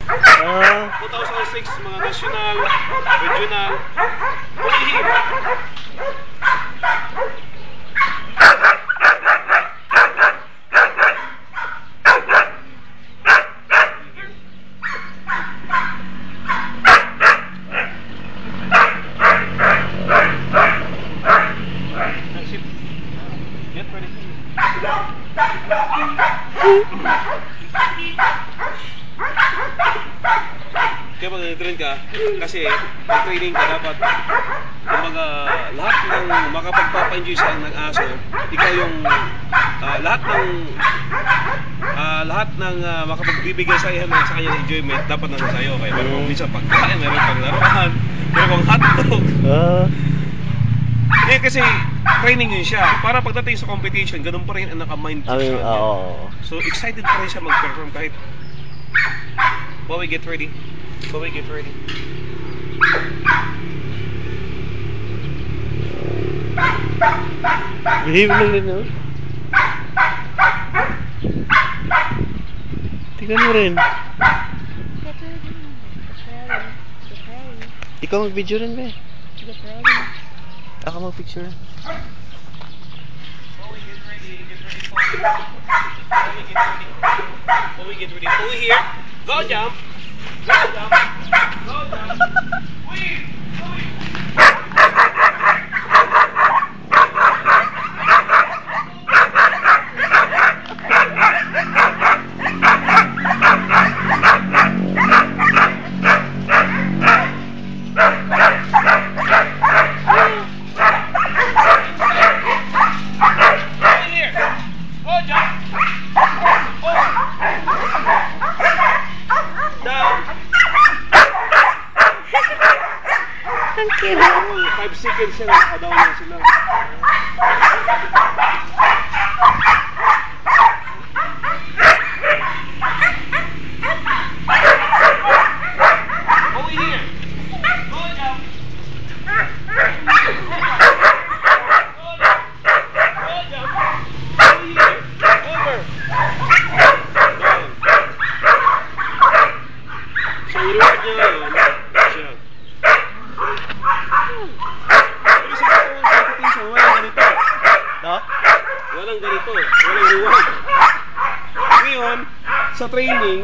2006, mga national, regional, pulihim. Get ready. Kaya pag nag-train ka, kasi pag-training ka dapat kumbaga lahat ng makapagpapa-enjoy sa ng-aso, ikaw yung lahat ng makapagbibigay sa kanya ng enjoyment dapat nasa sa'yo. Kaya meron minsan pagkain, meron paglaruan, meron hotdog. Eh kasi training yun siya. Para pagdating sa competition, ganun pa rin ang naka-mind siya. So excited pa rin siya mag-perform kahit Bowie, get ready. Bowie, get ready. Behave lang din, no? Tingnan mo rin. Ikaw mag-video rin, be. Ako mag-picture. Bowie, get ready. Get ready, Bowie, get ready. Bowie, get ready. Bowie here. Go jump. Go jump. Go jump. Bowie. Bowie. Ang cute. 5 seconds yan, nakadaw na sila. Over here. Go jump. Go jump. Over here. Over. Down. So, i-reward niya ngayon. Siya. Pero sa competition, walang ganito. No? Walang ganito. Walang reward. Ngayon, sa training,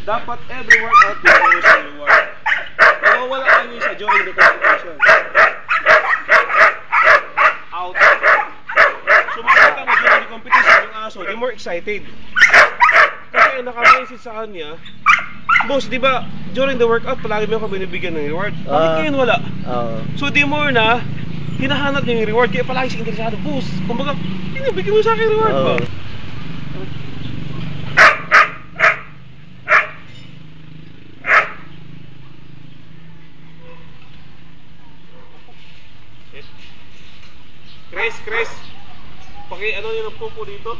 dapat every workout there is a reward. Nawawala lang yun siya during the competition. Out. So makikita mo during the competition yung aso, you're more excited. Kasi naka-message sa kanya, boss, di ba, during the workout, palagi mo ako binibigyan ng reward. Bakit ngayon wala? So, di more na, hinahanap niya yung reward, kaya palagi siya interesado, boss, kumbaga, binibigyan mo sa akin reward ba? Chris, paki ano yun ang pupo dito?